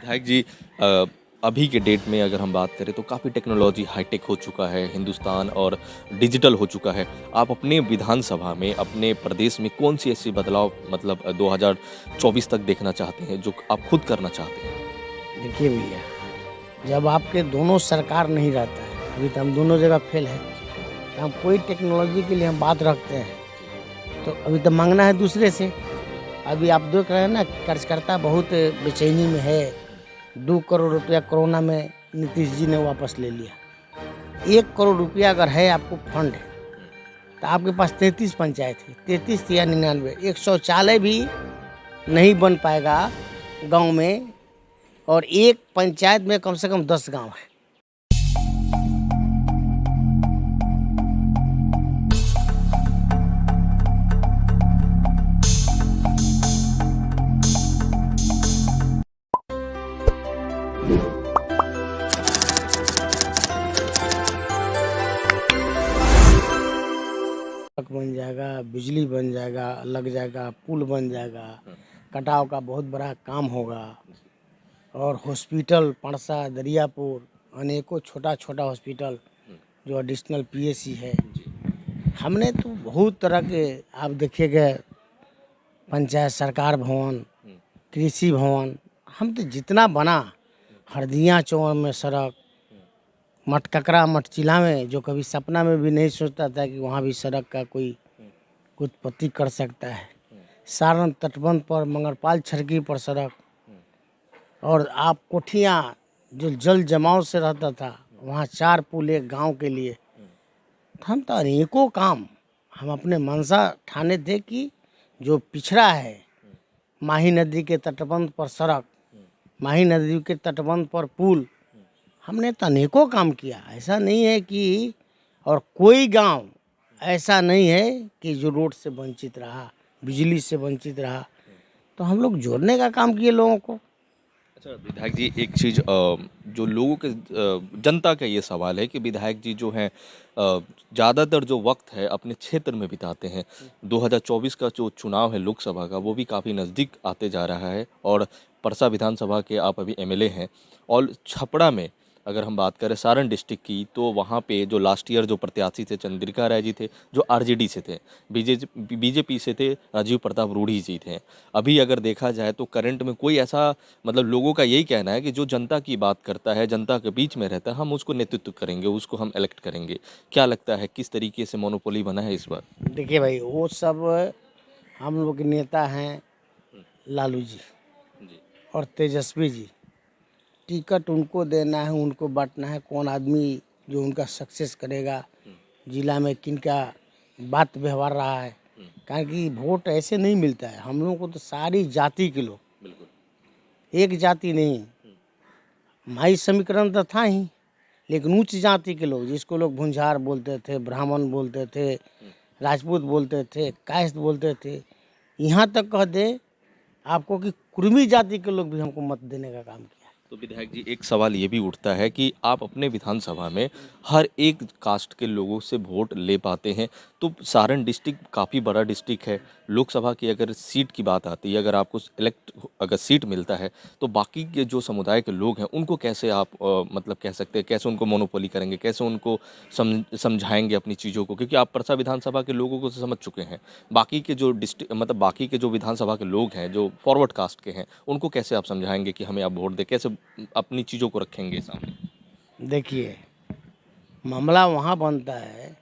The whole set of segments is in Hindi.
विधायक जी, अभी के डेट में अगर हम बात करें तो काफ़ी टेक्नोलॉजी हाईटेक हो चुका है हिंदुस्तान और डिजिटल हो चुका है। आप अपने विधानसभा में, अपने प्रदेश में कौन-सी ऐसी बदलाव मतलब 2024 तक देखना चाहते हैं, जो आप खुद करना चाहते हैं? देखिए भैया, जब आपके दोनों सरकार नहीं रहता है, अभी तो हम दोनों जगह फेल है। तो हम कोई टेक्नोलॉजी के लिए हम बात रखते हैं, तो अभी तो मांगना है दूसरे से। अभी आप देख रहे हैं ना, कर्जकर्ता बहुत बेचैनी में है। 2 करोड़ रुपया कोरोना में नीतीश जी ने वापस ले लिया। 1 करोड़ रुपया अगर है आपको फंड, तो आपके पास 33 पंचायत है, 33 या 99, एक शौचालय भी नहीं बन पाएगा गांव में। और एक पंचायत में कम से कम 10 गांव है। सड़क बन जाएगा, बिजली बन जाएगा, लग जाएगा, पुल बन जाएगा, कटाव का बहुत बड़ा काम होगा। और हॉस्पिटल परसा, दरियापुर, अनेकों छोटा छोटा हॉस्पिटल जो एडिशनल पीएससी है। हमने तो बहुत तरह के आप देखिएगा, पंचायत सरकार भवन, कृषि भवन, हम तो जितना बना, हरदिया चौक में सड़क, मटककरा मटचिला में जो कभी सपना में भी नहीं सोचता था कि वहाँ भी सड़क का कोई उत्पत्ति कर सकता है। सारण तटबंध पर मंगरपाल छरकी पर सड़क, और आप कोठियाँ जो जल जमाव से रहता था, वहाँ 4 पुल एक गांव के लिए। तो हम तो अनेकों काम हम अपने मनसा ठाने थे कि जो पिछड़ा है, माही नदी के तटबंध पर सड़क, माही नदी के तटबंध पर पुल, हमने तो अनेकों काम किया। ऐसा नहीं है कि, और कोई गांव ऐसा नहीं है कि जो रोड से वंचित रहा, बिजली से वंचित रहा। तो हम लोग जोड़ने का काम किए लोगों को। अच्छा विधायक जी, एक चीज़ जो लोगों के जनता का ये सवाल है कि विधायक जी जो हैं ज़्यादातर जो वक्त है अपने क्षेत्र में बिताते हैं। 2024 का जो चुनाव है लोकसभा का, वो भी काफ़ी नज़दीक आते जा रहा है और परसा विधानसभा के आप अभी एमएलए हैं। और छपरा में अगर हम बात करें सारण डिस्ट्रिक्ट की, तो वहाँ पे जो लास्ट ईयर जो प्रत्याशी थे चंद्रिका राय जी थे, जो आरजेडी से थे, बीजेपी से थे राजीव प्रताप रूढ़ी जी थे। अभी अगर देखा जाए तो करंट में कोई ऐसा, मतलब लोगों का यही कहना है कि जो जनता की बात करता है, जनता के बीच में रहता है, हम उसको नेतृत्व करेंगे, उसको हम इलेक्ट करेंगे। क्या लगता है किस तरीके से मोनोपोली बना है इस बार? देखिए भाई, वो सब हम लोग के नेता हैं, लालू जी जी। और तेजस्वी जी। टिकट उनको देना है, उनको बांटना है, कौन आदमी जो उनका सक्सेस करेगा, जिला में किनका बात व्यवहार रहा है। कारण कि वोट ऐसे नहीं मिलता है, हम लोगों को तो सारी जाति के लोग, बिल्कुल। एक जाति नहीं। भाई समीकरण तो था ही, लेकिन उच्च जाति के लोग, जिसको लोग भुंजार बोलते थे, ब्राह्मण बोलते थे, राजपूत बोलते थे, कायस्थ बोलते थे, यहाँ तक कह दे आपको कि कुर्मी जाति के लोग भी हमको मत देने का काम किया। तो विधायक जी, एक सवाल ये भी उठता है कि आप अपने विधानसभा में हर एक कास्ट के लोगों से वोट ले पाते हैं, तो सारण डिस्ट्रिक्ट काफ़ी बड़ा डिस्ट्रिक्ट है। लोकसभा की अगर सीट की बात आती है, अगर आपको अगर सीट मिलता है, तो बाकी के जो समुदाय के लोग हैं उनको कैसे आप मतलब कह सकते हैं, कैसे उनको मोनोपोली करेंगे, कैसे उनको समझाएंगे अपनी चीज़ों को, क्योंकि आप परसा विधानसभा के लोगों को तो समझ चुके हैं। बाकी के जो डिस्ट्रिक्ट मतलब बाकी के जो विधानसभा के लोग हैं जो फॉरवर्ड कास्ट के हैं, उनको कैसे आप समझाएंगे कि हमें आप वोट दें, कैसे अपनी चीज़ों को रखेंगे सामने? देखिए, मामला वहाँ बनता है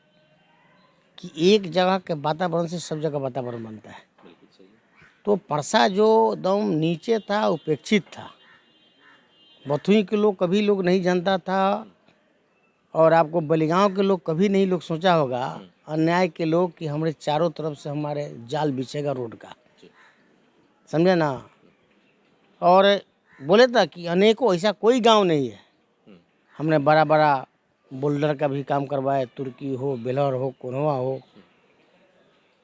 कि एक जगह के वातावरण से सब जगह वातावरण बनता है। बिल्कुल सही है। तो परसा जो एकदम नीचे था, उपेक्षित था, बथुई के लोग कभी लोग नहीं जानता था, और आपको बलिगांव के लोग कभी नहीं लोग सोचा होगा, अन्याय के लोग, कि हमारे चारों तरफ से हमारे जाल बिछेगा रोड का। जी। समझे ना। और बोले था कि अनेकों, ऐसा कोई गांव नहीं है। हमने बड़ा बड़ा बोल्डर का भी काम करवाया, तुर्की हो, बेलौर हो, कोनवा हो,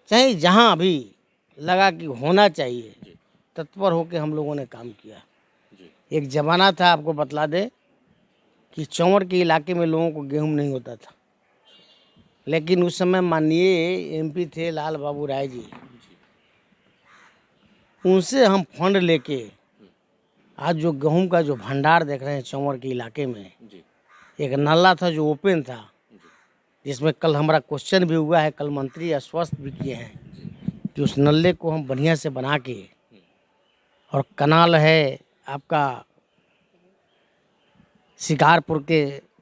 चाहे जहां भी लगा कि होना चाहिए, जी। तत्पर होकर हम लोगों ने काम किया। जी। एक जमाना था, आपको बतला दे, कि चौंवर के इलाके में लोगों को गेहूं नहीं होता था, लेकिन उस समय माननीय एमपी थे लाल बाबू राय जी, उनसे हम फंड लेके आज जो गेहूं का जो भंडार देख रहे हैं चंवर के इलाके में, जी एक नाला था जो ओपन था, जिसमें कल हमारा क्वेश्चन भी हुआ है, कल मंत्री आश्वस्त भी किए हैं कि उस नल्ले को हम बढ़िया से बना के, और कनाल है आपका शिकारपुर के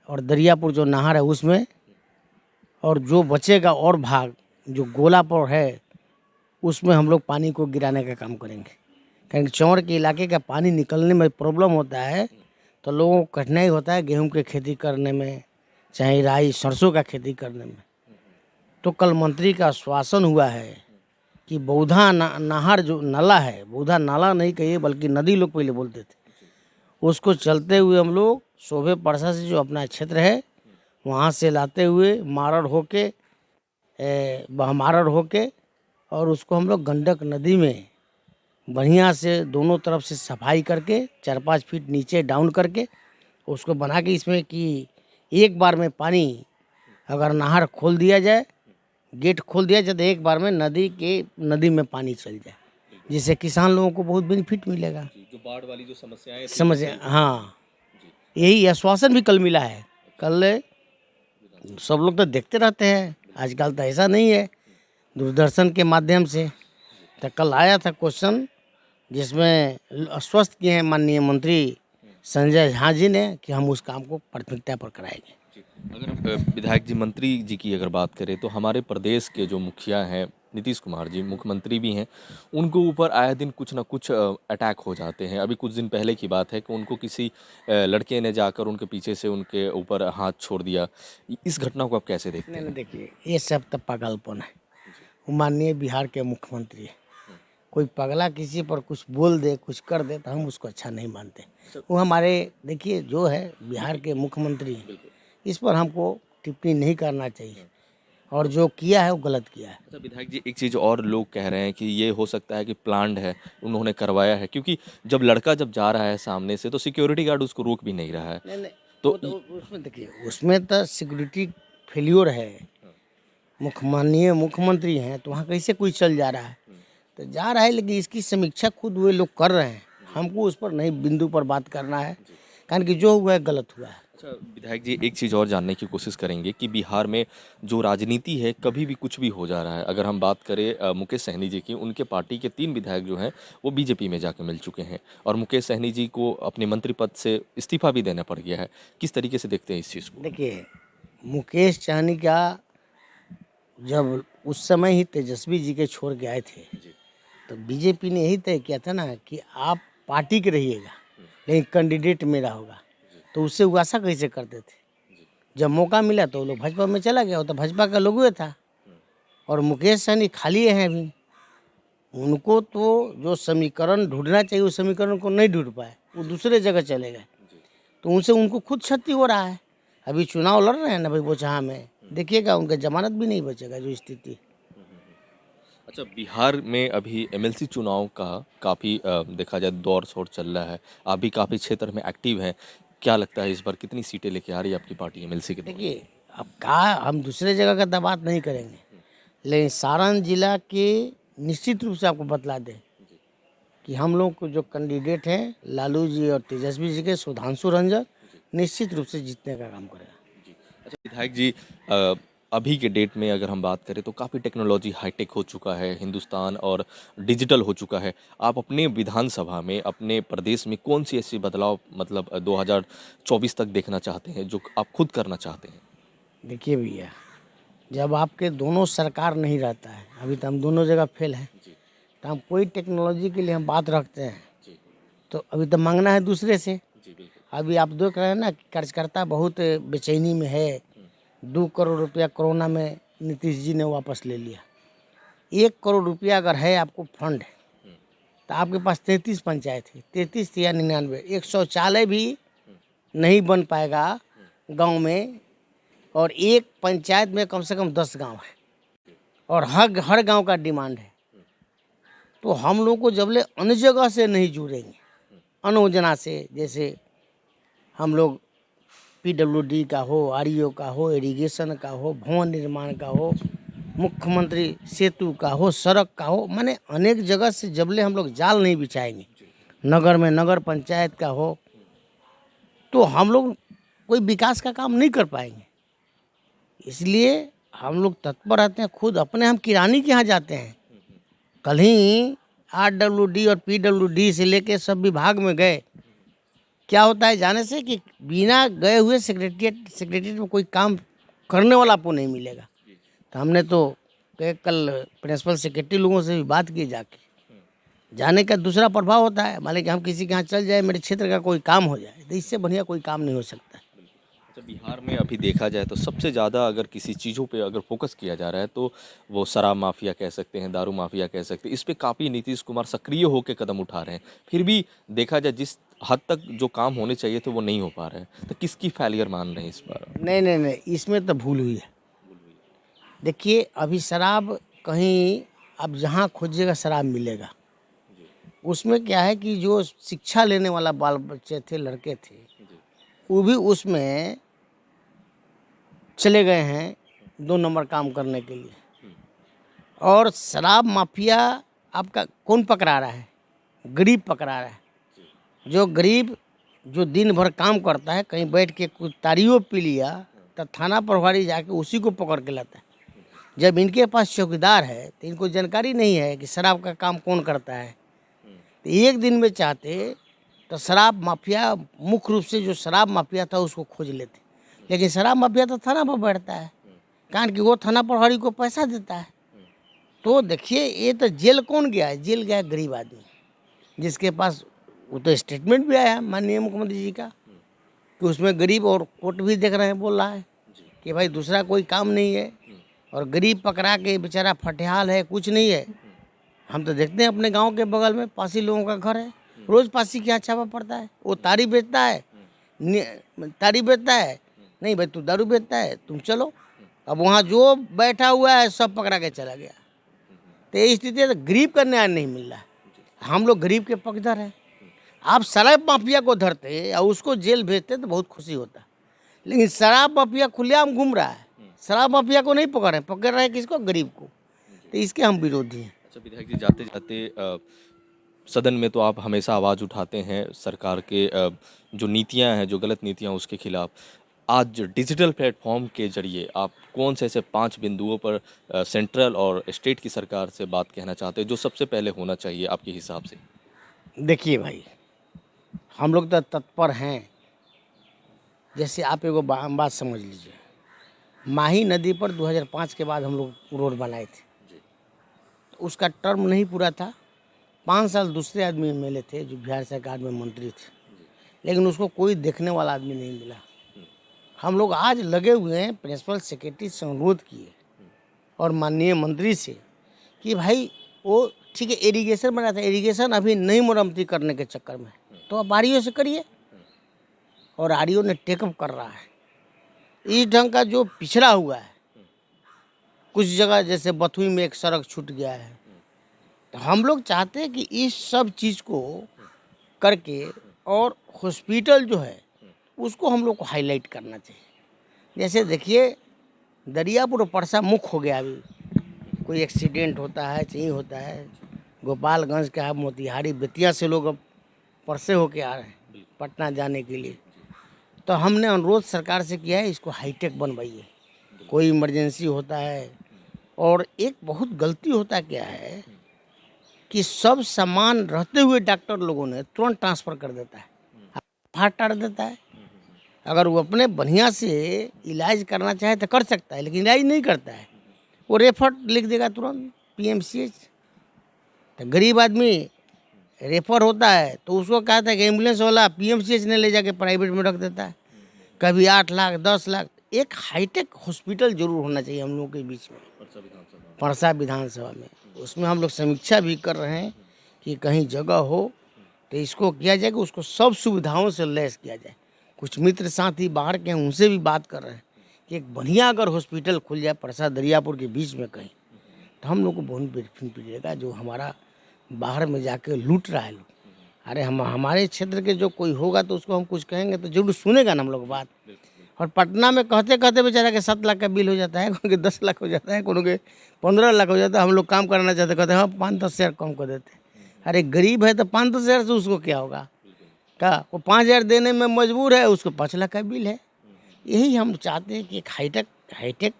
और दरियापुर जो नहर है उसमें, और जो बचेगा और भाग जो गोलापुर है उसमें हम लोग पानी को गिराने का काम करेंगे। क्योंकि चौड़ के इलाके का पानी निकलने में प्रॉब्लम होता है, तो लोगों को कठिनाई होता है गेहूं की खेती करने में, चाहे राई सरसों का खेती करने में। तो कल मंत्री का आश्वासन हुआ है कि बौधा नहर जो नाला है, बौधा नाला नहीं कहिए बल्कि नदी लोग पहले बोलते थे, उसको चलते हुए हम लोग शोभे परसा से जो अपना क्षेत्र है वहाँ से लाते हुए मारड़ होके और उसको हम लोग गंडक नदी में बढ़िया से दोनों तरफ से सफाई करके 4-5 फीट नीचे डाउन करके उसको बना के, इसमें कि एक बार में पानी अगर नहर खोल दिया जाए, गेट खोल दिया जाए तो एक बार में नदी में पानी चल जाए, जिससे किसान लोगों को बहुत बेनिफिट मिलेगा। जो बाढ़ वाली जो समस्याएं थी, समझ, हाँ, यही आश्वासन भी कल मिला है। कल सब लोग तो देखते रहते हैं, आजकल तो ऐसा नहीं है, दूरदर्शन के माध्यम से तो कल आया था क्वेश्चन, जिसमें आश्वस्त किए हैं माननीय मंत्री संजय झा जी ने कि हम उस काम को प्राथमिकता पर कराएंगे। अगर विधायक जी मंत्री जी की अगर बात करें तो हमारे प्रदेश के जो मुखिया हैं नीतीश कुमार जी, मुख्यमंत्री भी हैं, उनको ऊपर आए दिन कुछ ना कुछ अटैक हो जाते हैं। अभी कुछ दिन पहले की बात है कि उनको किसी लड़के ने जाकर उनके पीछे से उनके ऊपर हाथ छोड़ दिया। इस घटना को आप कैसे देखते हैं? नहीं, देखिए ये सब तो पागलपन है। वो माननीय बिहार के मुख्यमंत्री है, कोई पगला किसी पर कुछ बोल दे, कुछ कर दे तो हम उसको अच्छा नहीं मानते। वो हमारे, देखिए जो है बिहार के मुख्यमंत्री, इस पर हमको टिप्पणी नहीं करना चाहिए, और जो किया है वो गलत किया है। अच्छा विधायक जी, एक चीज़ और लोग कह रहे हैं कि ये हो सकता है कि प्लान्ड है, उन्होंने करवाया है, क्योंकि जब लड़का जब जा रहा है सामने से तो सिक्योरिटी गार्ड उसको रोक भी नहीं रहा है। नहीं, तो उसमें देखिए, उसमें तो सिक्योरिटी फेल्योर है, माननीय मुख्यमंत्री हैं तो वहाँ कैसे कोई चल जा रहा है, तो जा रहा है, लेकिन इसकी समीक्षा खुद वे लोग कर रहे हैं, हमको उस पर नहीं बिंदु पर बात करना है, कारण कि जो हुआ है गलत हुआ है। अच्छा विधायक जी, एक चीज़ और जानने की कोशिश करेंगे कि बिहार में जो राजनीति है कभी भी कुछ भी हो जा रहा है। अगर हम बात करें मुकेश सहनी जी की, उनके पार्टी के 3 विधायक जो हैं वो बीजेपी में जाके मिल चुके हैं, और मुकेश सहनी जी को अपने मंत्री पद से इस्तीफा भी देना पड़ गया है। किस तरीके से देखते हैं इस चीज़ को? देखिए, मुकेश सहनी का जब उस समय ही तेजस्वी जी के छोड़ के आए थे, तो बीजेपी ने यही तय किया था ना कि आप पार्टी के रहिएगा लेकिन कैंडिडेट मेरा होगा, तो उससे वो आशा कैसे करते थे। जब मौका मिला तो वो लोग भाजपा में चला गया, वो तो भाजपा का लोगो था, और मुकेश सहनी खाली हैं अभी। उनको तो जो समीकरण ढूंढना चाहिए उस समीकरण को नहीं ढूंढ पाए, वो दूसरे जगह चले गए, तो उनसे उनको खुद क्षति हो रहा है। अभी चुनाव लड़ रहे हैं ना भाई बोचहा में, देखिएगा उनका जमानत भी नहीं बचेगा जो स्थिति। अच्छा बिहार में अभी एमएलसी चुनाव का काफ़ी देखा जाए दौर शोर चल रहा है, आप भी काफ़ी क्षेत्र में एक्टिव हैं। क्या लगता है इस बार कितनी सीटें लेके आ रही है आपकी पार्टी एमएलसी के दौर में? देखिए, अब कहा हम दूसरे जगह का तो बात नहीं करेंगे, लेकिन सारण जिला के निश्चित रूप से आपको बतला दें कि हम लोग को जो कैंडिडेट हैं लालू जी और तेजस्वी जी के, सुधांशु रंजन निश्चित रूप से जीतने का काम करेगा। अच्छा विधायक जी, अभी के डेट में अगर हम बात करें तो काफ़ी टेक्नोलॉजी हाईटेक हो चुका है हिंदुस्तान, और डिजिटल हो चुका है। आप अपने विधानसभा में, अपने प्रदेश में कौन सी ऐसी बदलाव मतलब 2024 तक देखना चाहते हैं जो आप खुद करना चाहते हैं? देखिए भैया, जब आपके दोनों सरकार नहीं रहता है, अभी तो हम दोनों जगह फेल हैं, तो हम कोई टेक्नोलॉजी के लिए हम बात रखते हैं तो अभी तो मांगना है दूसरे से। अभी आप देख रहे हैं ना कि कार्यकर्ता बहुत बेचैनी में है। 2 करोड़ रुपया कोरोना में नीतीश जी ने वापस ले लिया। 1 करोड़ रुपया अगर है आपको फंड, तो आपके पास 33 पंचायत है, 33 या 99, एक शौचालय भी नहीं बन पाएगा गांव में, और एक पंचायत में कम से कम 10 गांव है, और हर गांव का डिमांड है। तो हम लोग को जबले अन्य जगह से नहीं जुड़ेंगे, अन्य योजना से, जैसे हम लोग पीडब्ल्यूडी का हो, आरईओ का हो, इरिगेशन का हो, भवन निर्माण का हो, मुख्यमंत्री सेतु का हो, सड़क का हो, माने अनेक जगह से जबले हम लोग जाल नहीं बिछाएंगे, नगर में नगर पंचायत का हो, तो हम लोग कोई विकास का काम नहीं कर पाएंगे। इसलिए हम लोग तत्पर रहते हैं। खुद अपने हम किरानी के यहाँ जाते हैं। कल ही RWD और PWD से लेके सब विभाग में गए। क्या होता है जाने से कि बिना गए हुए सेक्रेटरीट में कोई काम करने वाला आपको नहीं मिलेगा। तो हमने तो कल प्रिंसिपल सेक्रेटरी लोगों से भी बात की जाके। जाने का दूसरा प्रभाव होता है, मान लें कि हम किसी के यहाँ चल जाए, मेरे क्षेत्र का कोई काम हो जाए, तो इससे बढ़िया कोई काम नहीं हो सकता। अच्छा, बिहार में अभी देखा जाए तो सबसे ज़्यादा अगर किसी चीज़ों पे अगर फोकस किया जा रहा है तो वो शराब माफिया कह सकते हैं, दारू माफिया कह सकते हैं। इस पे काफ़ी नीतीश कुमार सक्रिय होकर कदम उठा रहे हैं। फिर भी देखा जाए जिस हद तक जो काम होने चाहिए थे वो नहीं हो पा रहे हैं। तो किसकी फेलियर मान रहे हैं इस बार? नहीं, इसमें तो भूल हुई है। देखिए, अभी शराब कहीं अब जहाँ खोजिएगा शराब मिलेगा। उसमें क्या है कि जो शिक्षा लेने वाला बाल बच्चे थे, लड़के थे, वो भी उसमें चले गए हैं 2 नंबर काम करने के लिए। और शराब माफिया आपका कौन पकड़ा रहा है? गरीब पकड़ा रहा है। जो गरीब जो दिन भर काम करता है, कहीं बैठ के कुछ तारियों पी लिया, तो थाना प्रभारी जाके उसी को पकड़ के लाता है। जब इनके पास चौकीदार है तो इनको जानकारी नहीं है कि शराब का काम कौन करता है। तो एक दिन में चाहते तो शराब माफिया, मुख्य रूप से जो शराब माफिया था उसको खोज लेते, लेकिन शराब माफिया तो थाना पर बैठता है, कारण कि वो थाना प्रभारी को पैसा देता है। तो देखिए, ये तो जेल कौन गया है? जेल गया है गरीब आदमी, जिसके पास वो तो स्टेटमेंट भी आया है माननीय मुख्यमंत्री जी का कि उसमें गरीब, और कोर्ट भी देख रहे हैं, बोल रहा है कि भाई दूसरा कोई काम नहीं है और गरीब पकड़ा के बेचारा फटेहाल है, कुछ नहीं है। हम तो देखते हैं अपने गांव के बगल में पासी लोगों का घर है, रोज पासी के यहाँ छापा पड़ता है। वो तारी बेचता है, नहीं भाई तू दारू बेचता है, तुम चलो। अब वहाँ जो बैठा हुआ है सब पकड़ा के चला गया। तो ये स्थिति है, तो गरीब का न्याय नहीं मिल रहा है। हम लोग गरीब के पक्षधर हैं। आप शराब माफिया को धरते और उसको जेल भेजते तो बहुत खुशी होता, लेकिन शराब माफिया खुलेआम घूम रहा है। शराब माफिया को नहीं पकड़ रहे हैं किसको? गरीब को। तो इसके हम विरोधी हैं। अच्छा विधायक जी, जाते जाते सदन में तो आप हमेशा आवाज़ उठाते हैं सरकार के जो नीतियां हैं, जो गलत नीतियां उसके खिलाफ। आज डिजिटल प्लेटफॉर्म के जरिए आप कौन से ऐसे 5 बिंदुओं पर सेंट्रल और स्टेट की सरकार से बात कहना चाहते हैं जो सबसे पहले होना चाहिए आपके हिसाब से? देखिए भाई, हम लोग तो तत्पर हैं। जैसे आप एगो बात समझ लीजिए, माही नदी पर 2005 के बाद हम लोग रोड बनाए थे। उसका टर्म नहीं पूरा था, 5 साल दूसरे आदमी MLA थे जो बिहार सरकार में मंत्री थे, लेकिन उसको कोई देखने वाला आदमी नहीं मिला। हम लोग आज लगे हुए हैं, प्रिंसिपल सेक्रेटरी से अनुरोध किए और माननीय मंत्री से कि भाई वो ठीक है इरिगेशन बना था, इरिगेशन अभी नहीं मरम्मती करने के चक्कर में, तो आप RDO से करिए। और RDO ने टेकअप कर रहा है। इस ढंग का जो पिछड़ा हुआ है, कुछ जगह जैसे बथुई में एक सड़क छूट गया है, तो हम लोग चाहते हैं कि इस सब चीज़ को करके और हॉस्पिटल जो है उसको हम लोग को हाईलाइट करना चाहिए। जैसे देखिए, दरियापुर और परसा मुख्य हो गया। अभी कोई एक्सीडेंट होता है, चाहिए होता है, गोपालगंज का, मोतिहारी, बेतिया से लोग अब परसे होके आ रहे हैं पटना जाने के लिए। तो हमने अनुरोध सरकार से किया है, इसको हाईटेक बनवाइए। कोई इमरजेंसी होता है, और एक बहुत गलती होता क्या है कि सब सामान रहते हुए डॉक्टर लोगों ने तुरंत ट्रांसफ़र कर देता है, हाथ टाड़ देता है। अगर वो अपने बढ़िया से इलाज करना चाहे तो कर सकता है, लेकिन इलाज नहीं करता है, वो रेफर लिख देगा तुरंत PMCH। तो गरीब आदमी रेफर होता है तो उसको कहता है कि एम्बुलेंस वाला PMCH ने ले जाके प्राइवेट में रख देता है, कभी 8 लाख 10 लाख। एक हाईटेक हॉस्पिटल जरूर होना चाहिए हम लोगों के बीच में, परसा विधानसभा में। उसमें हम लोग समीक्षा भी कर रहे हैं कि कहीं जगह हो तो इसको किया जाए कि उसको सब सुविधाओं से लैस किया जाए। कुछ मित्र साथी बाहर के हैं, उनसे भी बात कर रहे हैं कि एक बढ़िया अगर हॉस्पिटल खुल जाए परसा दरियापुर के बीच में कहीं, तो हम लोग को बहुत बेनिफिट मिलेगा। जो हमारा बाहर में जाके लूट रहा है लोग, अरे हमारे क्षेत्र के जो कोई होगा तो उसको हम कुछ कहेंगे तो जरूर सुनेगा ना हम लोग बात। और पटना में कहते कहते बेचारा के 7 लाख का बिल हो जाता है, कोनो के 10 लाख हो जाता है, कोनो के 15 लाख हो जाता है। हम लोग काम करना चाहते, कहते हैं हाँ 5-10 हज़ार कम कर देते हैं। अरे गरीब है तो 5-10 हज़ार से उसको क्या होगा, क्या वो 5 हज़ार देने में मजबूर है, उसको 5 लाख का बिल है। यही हम चाहते हैं कि एक हाईटेक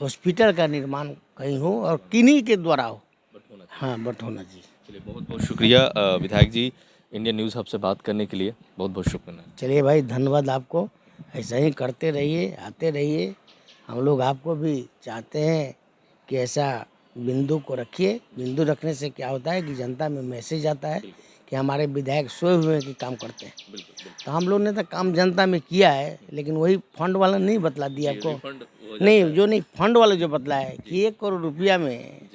हॉस्पिटल का निर्माण कहीं हो और किन्हीं के द्वारा हो। हाँ, बट होना चाहिए। चलिए, बहुत बहुत शुक्रिया विधायक जी, इंडियन न्यूज़ हब से बात करने के लिए बहुत बहुत शुक्रिया। चलिए भाई, धन्यवाद आपको, ऐसा ही करते रहिए, आते रहिए। हम लोग आपको भी चाहते हैं कि ऐसा बिंदु को रखिए। बिंदु रखने से क्या होता है कि जनता में मैसेज आता है कि हमारे विधायक सोए हुए हैं कि काम करते हैं। तो हम लोग ने तो काम जनता में किया है, लेकिन वही फंड वाला नहीं बतला दिया आपको। नहीं, फंड वाला जो बतला है कि 1 करोड़ रुपया में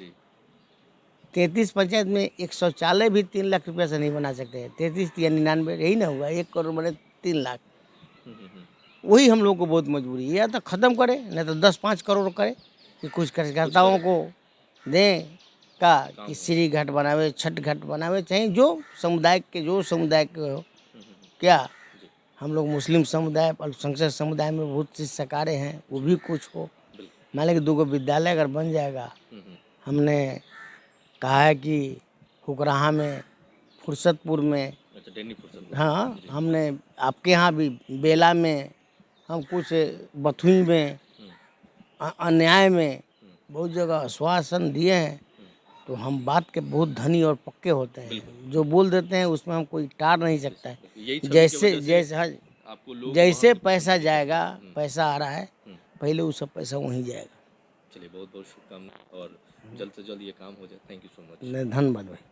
33 पंचायत में एक शौचालय भी 3 लाख रुपया से नहीं बना सकते। 33 या 99 यही ना हुआ, 1 करोड़ बने 3 लाख। वही हम लोग को बहुत मजबूरी है, या तो ख़त्म करे, नहीं तो 10-5 करोड़ करे कि कुछ कार्यकर्ताओं को दें का कि श्री घाट बनावे, छठ घाट बनावे, चाहे जो समुदाय के हो। क्या हम लोग मुस्लिम समुदाय, अल्पसंख्यक समुदाय में बहुत सी सरकारें हैं, वो भी कुछ हो। मान लें कि 2 विद्यालय अगर बन जाएगा, हमने कहा है कि हुकराहा में, फुर्सतपुर में, हाँ, हमने आपके यहाँ भी बेला में, हम कुछ बथुई में, अन्याय में बहुत जगह आश्वासन दिए हैं। तो हम बात के बहुत धनी और पक्के होते हैं, जो बोल देते हैं उसमें हम कोई टार नहीं सकता है। जैसे पैसा जाएगा, पैसा आ रहा है, पहले वो सब पैसा वहीं जाएगा। चलिए, बहुत बहुत शुभकामनाएं और जल्द से जल्द ये काम हो जाए। Thank you so much. धन्यवाद भाई।